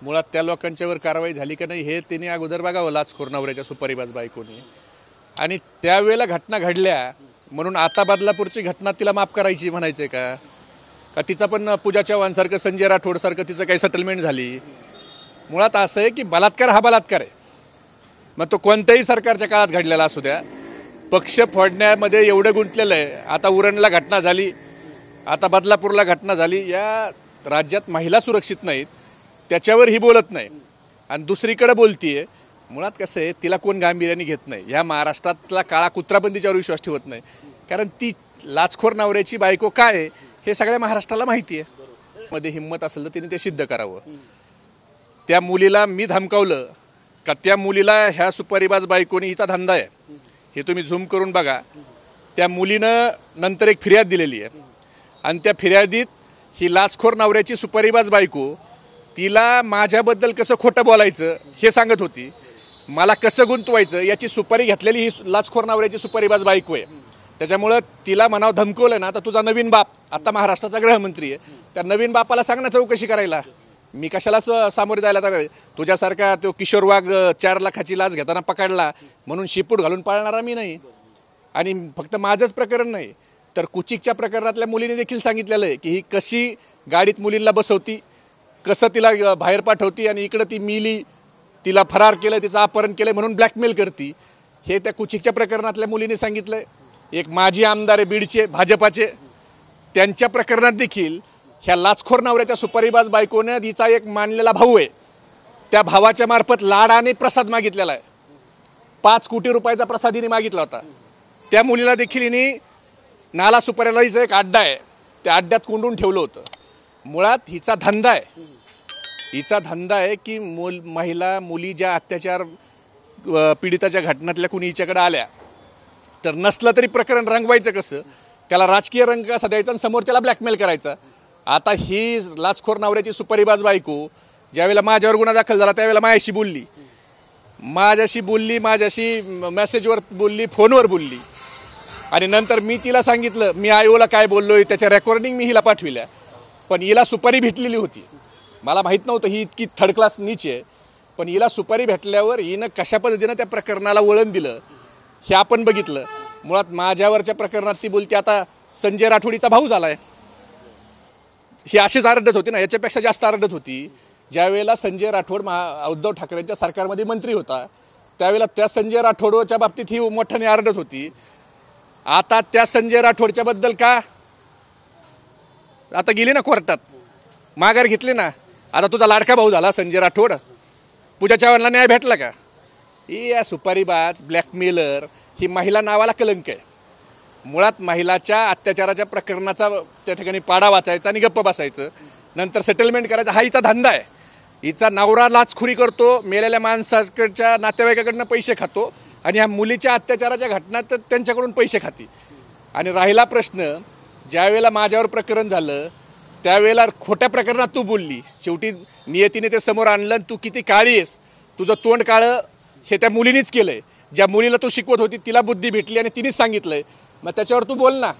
मुळात त्या लोकांच्यावर कारवाई झाली का नाही हे तिने अगोदर बघावं लाचखोर नवऱ्याच्या सुपारीबाज बायकोनी। आणि त्यावेळेला घटना घडल्या म्हणून आता बदलापूरची घटना तिला माफ करायची म्हणायचे का? का तिचा पण पूजा चव्हाणसारखं संजय राठोडसारखं तिचं काही सेटलमेंट झाली? मुळात असं आहे की बलात्कार हा बलात्कार आहे, मग तो कोणत्याही सरकारच्या काळात घडलेला असू द्या। पक्ष फोडण्यामध्ये एवढं गुंतलेलं आहे। आता उरणला घटना झाली, आता बदलापूरला घटना झाली, या राज्यात महिला सुरक्षित नाहीत त्याच्यावर ही बोलत नाही आणि दुसरीकडे बोलतीये। मुळात कसं आहे, तिला कोण गांभीर्याने घेत नाही। ह्या महाराष्ट्रातला काळा कुत्रा पण तिच्यावर विश्वास ठेवत नाही, कारण ती लाचखोर नवऱ्याची बायको काय आहे हे सगळ्या महाराष्ट्राला माहिती आहे। मध्ये हिंमत असेल तर तिने ते सिद्ध करावं। त्या मुलीला मी धमकावलं का त्या मुलीला ह्या सुपारीबाज बायकोनी हिचा धंदा आहे हे तुम्ही झूम करून बघा। त्या मुलीनं नंतर एक फिर्याद दिलेली आहे आणि त्या फिर्यादीत ही लाचखोर नवऱ्याची सुपारीबाज बायको तिला माझ्याबद्दल कसं खोटं बोलायचं हे सांगत होती, मला कसं गुंतवायचं याची सुपारी घेतलेली ही लाचखोर नवऱ्याची सुपारीबाज बायको आहे। त्याच्यामुळं तिला म्हणावं धमकवलं ना तर तुझा नवीन बाप आता महाराष्ट्राचा गृहमंत्री आहे, त्या नवीन बापाला सांग ना चौकशी करायला। मी कशाला सामोरे जायला? तर तुझ्यासारखा तो किशोर वाघ 4 लाखाची लाच घेताना पकडला म्हणून शिपूट घालून पाळणारा मी नाही। आणि फक्त माझंच प्रकरण नाही तर कुचिकच्या प्रकरणातल्या मुलीने देखील सांगितलेलं आहे की ही कशी गाडीत मुलींना बसवती, कसं तिला बाहेर पाठवती आणि इकडं ती मिली, तिला फरार केलं, तिचं अपहरण केलं म्हणून ब्लॅकमेल करती, हे त्या कुचिकच्या प्रकरणातल्या मुलीने सांगितलं। एक माजी आमदार आहे बीडचे भाजपाचे, त्यांच्या प्रकरणात देखील ह्या लाचखोर नवऱ्याच्या सुपारीबाज बायकोने तिचा एक मानलेला भाऊ आहे, त्या भावाच्या मार्फत लाडाने प्रसाद मागितलेला आहे। 5 कोटी रुपयाचा प्रसाद हिने मागितला होता। त्या मुलीला देखील हिने नाला सुपारीला एक अड्डा आहे त्या अड्ड्यात कोंडून ठेवलं होतं। मुळात हिचा धंदा आहे, हिचा धंदा आहे की महिला मुली ज्या अत्याचार पीडिताच्या घटनातल्या कुणी हिच्याकडे आल्या तर नसलं तरी प्रकरण रंगवायचं कसं, त्याला राजकीय रंग कसा द्यायचा आणि समोरच्याला ब्लॅकमेल करायचा। आता ही लाचखोर नवऱ्याची सुपारीबाज बायको ज्यावेळेला माझ्यावर गुन्हा दाखल झाला त्यावेळेला माझ्याशी बोलली, माझ्याशी मेसेजवर बोलली, फोनवर बोलली आणि नंतर मी तिला सांगितलं मी आयोला काय बोललोय त्याच्या रेकॉर्डिंग मी हिला पाठविल्या, पण हिला सुपारी भेटलेली होती। मला माहीत नव्हतं ही इतकी थर्ड क्लास नीच आहे, पण हिला सुपारी भेटल्यावर हिनं कशा पद्धतीनं त्या प्रकरणाला वळण दिलं हे आपण बघितलं। मुळात माझ्यावरच्या प्रकरणात ती बोलते आता संजय राठोडीचा भाऊ झालाय, ही अशीच आरडत होती ना, याच्यापेक्षा जास्त आरडत होती। ज्यावेळेला संजय राठोड उद्धव ठाकरेंच्या सरकारमध्ये मंत्री होता त्यावेळेला त्या संजय राठोडच्या बाबतीत ही मोठ्याने आरडत होती। आता त्या संजय राठोडच्या बद्दल का आता गेली ना कोर्टात, माघार घेतली ना, आता तुझा लाडका भाऊ झाला संजय राठोड, पूजा चव्हाणला न्याय भेटला का? ही या सुपारीबाज ब्लॅकमेलर ही महिला नावाला कलंक आहे। मुळात महिलाच्या अत्याचाराच्या प्रकरणाचा त्या ठिकाणी पाडा वाचायचा आणि गप्प बसायचं, नंतर सेटलमेंट करायचा हा हिचा धंदा आहे। हिचा नवरा लाचखोरी करतो, मेलेल्या माणसाकडच्या नातेवाईकाकडनं पैसे खातो आणि ह्या मुलीच्या अत्याचाराच्या घटनात त्यांच्याकडून पैसे खाती। आणि राहिला प्रश्न, ज्यावेळेला माझ्यावर प्रकरण झालं त्यावेळेला खोट्या प्रकरणात तू बोलली, शेवटी नियतीने ते समोर आणलं आणि तू किती काळी आहेस, तुझं तोंड काळं हे त्या मुलीनीच केलंय। ज्या मुलीला तू शिकवत होती तिला बुद्धी भेटली आणि तिनेच सांगितलंय, मग त्याच्यावर तू बोल ना,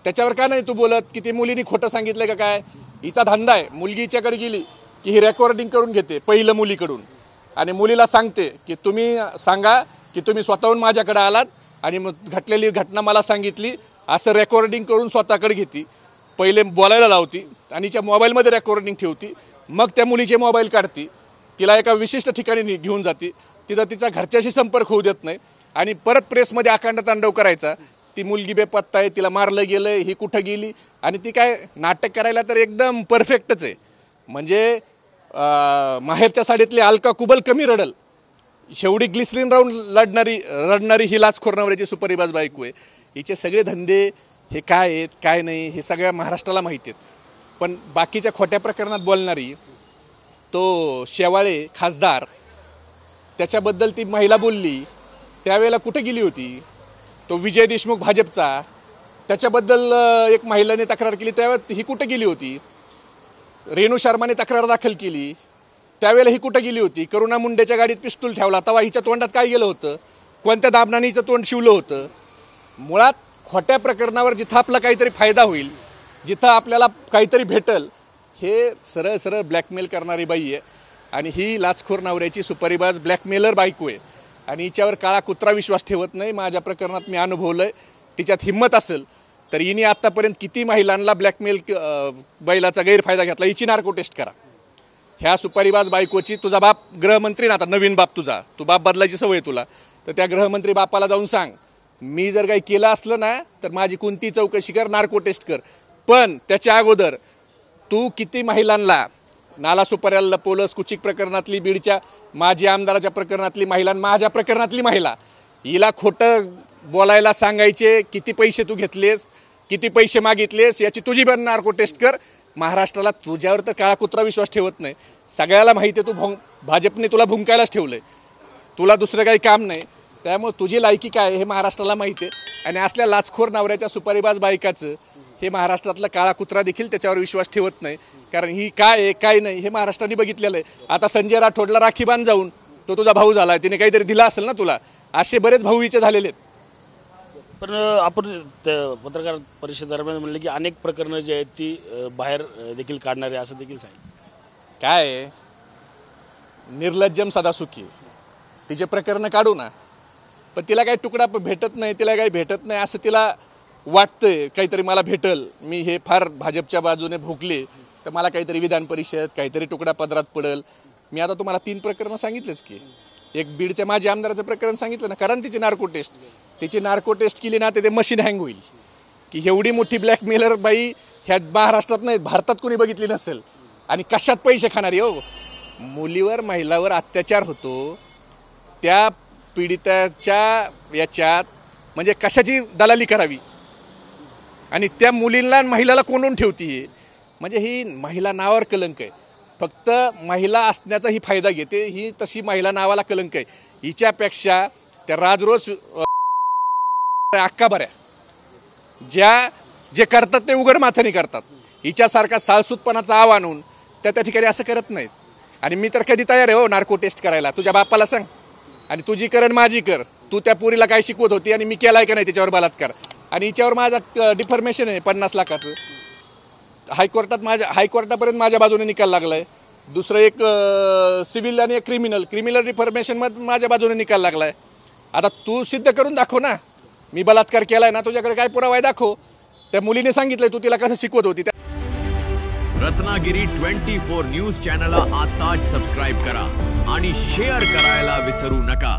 त्याच्यावर का नाही तू बोलत की ती मुलीनी खोटं सांगितलंय का काय? हिचा धंदा आहे। मुलगी हिच्याकडे गेली की ही रेकॉर्डिंग करून घेते पहिलं मुलीकडून आणि मुलीला सांगते की तुम्ही सांगा की तुम्ही स्वतःहून माझ्याकडे आलात आणि मग घटलेली घटना मला सांगितली, असं रेकॉर्डिंग करून स्वतःकडे घेते, पहिले बोलायला लावती आणि हिच्या मोबाईलमध्ये रेकॉर्डिंग ठेवती, मग त्या मुलीचे मोबाईल काढती, तिला एका विशिष्ट ठिकाणी घेऊन जाते, तिथं तिचा घरच्याशी संपर्क होऊ देत नाही आणि परत प्रेसमध्ये अखंड तांडव करायचा, ती मुलगी बेपत्ता आहे, तिला मारलं गेलं, ही कुठं गेली, आणि ती काय नाटक करायला तर एकदम परफेक्टच आहे। म्हणजे माहेरच्या साडीतली अलका कुबल कमी रडल शेवटी ग्लिसरीन राऊंड रडणारी ही लाचखोर नवऱ्याची सुपारीबाज बायको आहे। हिचे सगळे धंदे हे काय आहेत काय नाही हे सगळ्या महाराष्ट्राला माहिती आहेत, पण बाकीच्या खोट्या प्रकरणात बोलणारी तो शेवाळे खासदार त्याच्याबद्दल ती महिला बोलली त्यावेळेला कुठे गेली होती? तो विजय देशमुख भाजपचा त्याच्याबद्दल एक महिलाने तक्रार केली त्यावेळेला ही कुठे गेली होती? रेणू शर्माने तक्रार दाखल केली त्यावेळेला ही कुठे गेली होती? करुणा मुंडेच्या गाडीत पिस्तूल ठेवला तेव्हा हिच्या तोंडात काय गेलं होतं? कोणत्या दाबनाने हिचं तोंड शिवलं होतं? मुळात खोट्या प्रकरणावर जिथं आपला काहीतरी फायदा होईल, जिथं आपल्याला काहीतरी भेटल, हे सरळ सरळ ब्लॅकमेल करणारी बाई आहे। आणि ही लाचखोर नवऱ्याची सुपारीबाज ब्लॅकमेलर बायको आहे आणि हिच्यावर काळा कुत्रा विश्वास ठेवत नाही। माझ्या प्रकरणात मी अनुभवलंय, तिच्यात हिंमत असेल तर हिने आत्तापर्यंत किती महिलांना ब्लॅकमेल बैलाचा गैरफायदा घेतला, हिची नार्को टेस्ट करा। ह्या सुपारीबाज बायकोची, तुझा बाप गृहमंत्री ना, आता नवीन बाप तुझा, तू बाप बदलायची सवय तुला, तर त्या गृहमंत्री बापाला जाऊन सांग, मी जर काही केलं असलं ना तर माझी कोणती चौकशी कर, नार्को टेस्ट कर। पण त्याच्या अगोदर तू किती महिलांना नाला सुपाऱ्याला लपवलंस, कुचिक प्रकरणातली, बीडच्या माजी आमदाराच्या प्रकरणातली महिला, माझ्या प्रकरणातली महिला, हिला खोटं बोलायला सांगायचे, किती पैसे तू घेतलेस, किती पैसे मागितलेस, याची तुझी पण नार्को टेस्ट कर। महाराष्ट्राला तुझ्यावर तर काळा कुत्रा विश्वास ठेवत नाही, सगळ्याला माहिती आहे तू भाजपने तुला भुंकायलाच ठेवलंय, तुला दुसरं काही काम नाही, त्यामुळे तुझी लायकी काय हे महाराष्ट्राला माहिती आहे। आणि असल्या लाचखोर नवऱ्याच्या सुपारीबाज बायकाचं हे महाराष्ट्रातला काळा कुत्रा देखील त्याच्यावर विश्वास ठेवत नाही, कारण ही काय आहे काय नाही हे महाराष्ट्राने बघितलेलं आहे। आता संजय राठोडला राखी बांध जाऊन, तो तुझा भाऊ झाला, तिने काहीतरी दिला असेल ना तुला, असे बरेच भाऊ हिचे झालेले आहेत। पण आपण पत्रकार परिषदेदरम्यान म्हणले की अनेक प्रकरणं जी आहेत ती बाहेर देखील काढणारे असं देखील सांगितलं। काय निर्लज्जम सदासुखी, तिचे प्रकरणं काढू ना, पण तिला काही तुकडा भेटत नाही, तिला काही भेटत नाही असं तिला वाटतंय, काहीतरी मला भेटल, मी हे फार भाजपच्या बाजूने भोगले तर मला काहीतरी विधान परिषद, काहीतरी तुकडा पदरात पडेल। मी आता तुम्हाला 3 प्रकरणं सांगितलेच की, एक बीडच्या माजी आमदाराचं प्रकरण सांगितलं ना, कारण तिची नार्को टेस्ट, तिची नार्को टेस्ट केली ना ते मशीन हँग होईल की एवढी मोठी ब्लॅकमेलर बाई ह्या महाराष्ट्रात नाही, भारतात कोणी बघितली नसेल। आणि कशात पैसे खाणारी हो, मुलीवर महिलावर अत्याचार होतो त्या पीडिताच्या याच्यात, म्हणजे कशाची दलाली करावी आणि त्या मुलींना आणि महिलाला कोंडून ठेवती, म्हणजे ही महिला नावावर कलंक आहे, फक्त महिला असण्याचा ही फायदा घेते, ही तशी महिला नावाला कलंक आहे। हिच्यापेक्षा त्या राजरोज अक्का बऱ्या, जे करतात ते उघड माथाने करतात, हिच्यासारखा साळसूतपणाचा आव आणून त्या ठिकाणी असं करत नाहीत। आणि मी तर कधी तयार आहे हो नार्को टेस्ट करायला, तुझ्या बापाला सांग आणि तुझी कर माझी कर, तू त्या पुरीला काय शिकवत होती आणि मी केलाय का नाही त्याच्यावर बलात्कार, आणि हिच्यावर माझा डिफॉर्मेशन आहे 50 लाखाचं, हायकोर्टापर्यंत माझ्या बाजूने निकाल लागलाय। दुसरं एक सिव्हिल आणि एक क्रिमिनल डिफॉर्मेशन मध्ये माझ्या बाजूने निकाल लागलाय। आता तू सिद्ध करून दाखव ना, मी बलात्कार केलाय ना, तुझ्याकडे काय पुरावा आहे दाखव। त्या मुलीने सांगितलंय तू तिला कसं शिकवत होती। रत्नागिरी 24 न्यूज चॅनलला आताच सबस्क्राइब करा आणि शेअर करायला विसरू नका।